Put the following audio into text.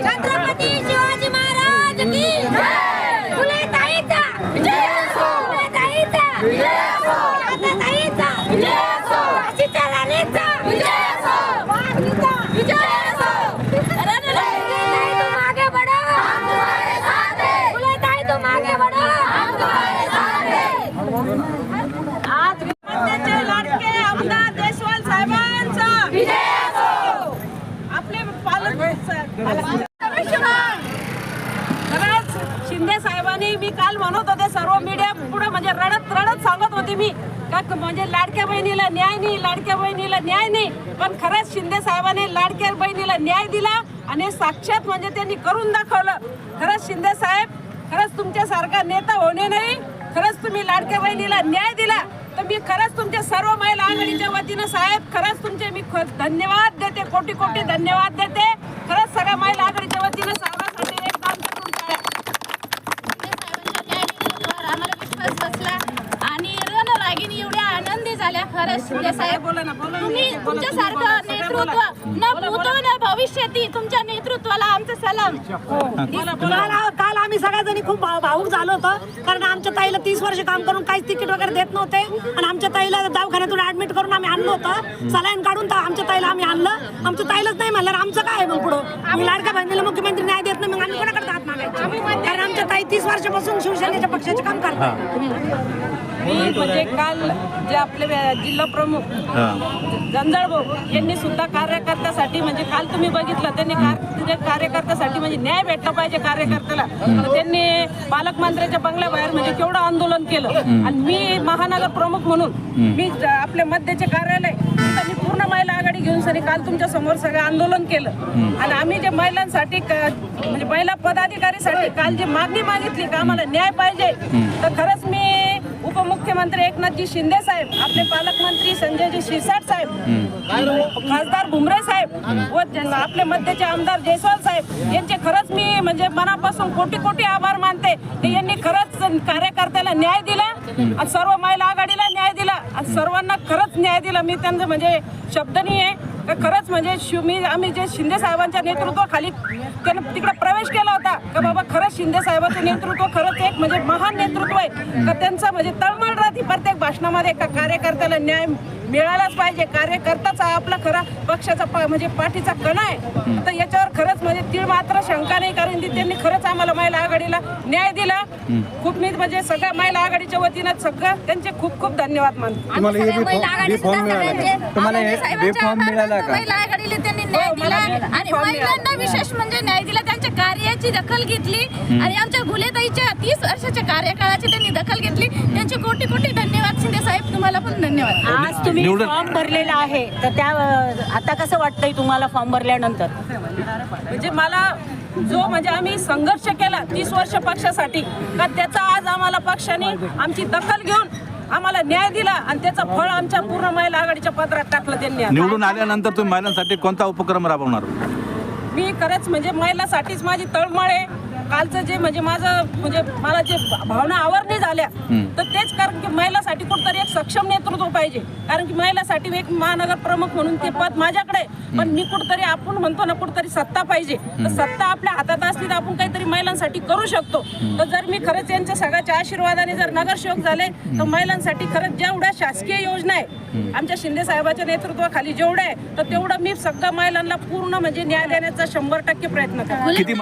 छत्रपती शिवाजी महाराज की जय. फुले ताईचा जय असो. फुले ताईचा जय असो. आता ताईचा जय असो. काशीच्या राणीचा जय असो. वाघीचा जय असो. ताई तुम आगे बढ़ो, हम तुम्हारे साथ हैं. फुले ताई तुम आगे बढ़ो, हम तुम्हारे साथ हैं. आज विद्यार्थ्यांचे लाडके आमदार देशवाल साहेबांचा विजय असो. आपले खरंच शिंदे साहेबांनी, मी काल म्हणत होते सर्व मीडिया पुढे, म्हणजे रडत रडत सांगत होते मी का म्हणजे लाडक्या बहिणीला न्याय नाही, लाडक्या बहिणीला न्याय नाही. पण खरंच शिंदे साहेबांनी लाडक्या बहिणीला न्याय दिला आणि साक्षात म्हणजे त्यांनी करून दाखवलं. खरंच शिंदे साहेब, खरंच तुमच्यासारखा नेता होणे नाही. खरंच तुम्ही लाडक्या बहिणीला न्याय दिला. तर मी खरंच तुमच्या सर्व महिला आघाडीच्या वतीनं साहेब खरंच तुमचे मी धन्यवाद देते, कोटी कोटी धन्यवाद देते. खरंच सगळ्या महिला आघाडीच्या वतीनं साहेबांसाठी एक काम करून आम्हाला विश्वास बसला आणि रणरागिणी एवढ्या आनंदी झाल्या. खरंच शिंदे साहेब, तुम्ही तुमच्यासारखं नेतृत्व न भूतो न भविष्यती, तुमच्या नेतृत्वाला आमचं सलाम. काल आम्ही सगळ्याजणी खूप भावूक झालो होतो, कारण आमच्या ताईला 30 वर्ष काम करून काहीच तिकीट वगैरे देत नव्हते आणि आमच्या ताईला दवाखान्यातून ऍडमिट करून आम्ही आणलं होतं. सलाईन काढून तर आमच्या ताईला आम्ही आणलं. आमच्या ताईलाच नाही म्हणलं आमचं काय मग पुढं. आम्ही लाडक्या बहिणीला मुख्यमंत्री न्याय देत नाही, मग आम्ही कोणाकडे हात मागायचे? कारण आमच्या ताई 30 वर्षापासून शिवसेनेच्या पक्षाचे काम करतात. मी म्हणजे काल जे आपले जिल्हा प्रमुख जंजाळभाऊ यांनी सुद्धा कार्यकर्त्यासाठी, म्हणजे काल तुम्ही बघितलं त्यांनी कार्यकर्त्यासाठी म्हणजे न्याय भेटला पाहिजे कार्यकर्त्याला, तर त्यांनी पालकमंत्र्याच्या बंगल्याबाहेर म्हणजे केवढं आंदोलन केलं. आणि मी महानगर प्रमुख म्हणून मी आपल्या मध्यचे कार्यालय मी पूर्ण महिला आघाडी घेऊन सरी काल तुमच्या समोर सगळं आंदोलन केलं. आणि आम्ही जे महिलांसाठी म्हणजे महिला पदाधिकारीसाठी काल जी मागणी मागितली का आम्हाला न्याय पाहिजे, तर खरंच मी उपमुख्यमंत्री एकनाथजी शिंदे साहेब, आपले पालकमंत्री संजयजी शिरसाट साहेब, खासदार भुमरे साहेब व आपले मध्यचे आमदार जयस्वाल साहेब यांचे खरंच मी म्हणजे मनापासून कोटी कोटी आभार मानते. ते यांनी खरंच कार्यकर्त्याला न्याय दिला आणि सर्व महिला आघाडीला न्याय दिला आणि सर्वांना खरंच न्याय दिला. मी त्यांचं म्हणजे शब्द नाही आहे. खरंच म्हणजे आम्ही जे शिंदे साहेबांच्या नेतृत्वाखाली त्यानं तिकडे प्रवेश केला होता का बाबा खरंच शिंदे साहेबांचं नेतृत्व खरंच एक म्हणजे महान नेतृत्व आहे. का त्यांचं म्हणजे तळमळ राहते प्रत्येक भाषणामध्ये का कार्यकर्त्याला न्याय मिळालाच पाहिजे. कार्यकर्ताच आपला खरा पक्षाचा म्हणजे पाठीचा कणा आहे. तर याच्यावर खरंच म्हणजे तीळ मात्र शंका नाही, कारण त्यांनी खरंच आम्हाला महिला आघाडीला न्याय दिला. खूप मी म्हणजे सगळ्या महिला आघाडीच्या वतीनं सगळं त्यांचे खूप खूप धन्यवाद मानतो. महिला आघाडीला त्यांनी न्याय दिला आणि महिलांना विशेष म्हणजे न्याय दिला. त्यांच्या कार्याची दखल घेतली आणि आमच्या गुलेताईच्या 30 वर्षाच्या कार्यकाळाची त्यांनी दखल घेतली. त्यांचे कोटी कोटी धन्यवाद शिंदे साहेब. तुम्हाला पण धन्यवाद. आज तुम्ही फॉर्म भरलेला आहे, तर त्या आता कसं वाटतंय तुम्हाला फॉर्म भरल्यानंतर? म्हणजे मला जो म्हणजे आम्ही संघर्ष केला 30 वर्ष पक्षासाठी, का त्याचा आज आम्हाला पक्षाने आमची दखल घेऊन आम्हाला न्याय दिला आणि त्याचं फळ आमच्या पूर्ण महिला आघाडीच्या पत्रात टाकलं त्यांनी. निवडून आल्यानंतर तुम्ही महिलांसाठी कोणता उपक्रम राबवणार? मी खरंच म्हणजे महिलासाठीच माझी तळमळ आहे. कालचं जे म्हणजे माझं म्हणजे मला जे भावना आवरणी झाल्या, तर तेच कारण की महिलासाठी कुठतरी एक सक्षम नेतृत्व पाहिजे. कारण की महिलासाठी एक महानगर प्रमुख म्हणून ते पद माझ्याकडे, पण मी कुठतरी आपण म्हणतो ना कुठतरी सत्ता पाहिजे. तर सत्ता आपल्या हातात असली तर आपण काहीतरी महिलांसाठी करू शकतो. तर जर मी खरंच यांच्या सगळ्याच्या आशीर्वादाने जर नगरसेवक झाले, तर महिलांसाठी खरंच जेवढ्या शासकीय योजना आहे आमच्या शिंदे साहेबांच्या नेतृत्वाखाली जेवढ्या आहे, तर तेवढं मी सगळ्या महिलांना पूर्ण म्हणजे न्याय देण्याचा 100% प्रयत्न करतो.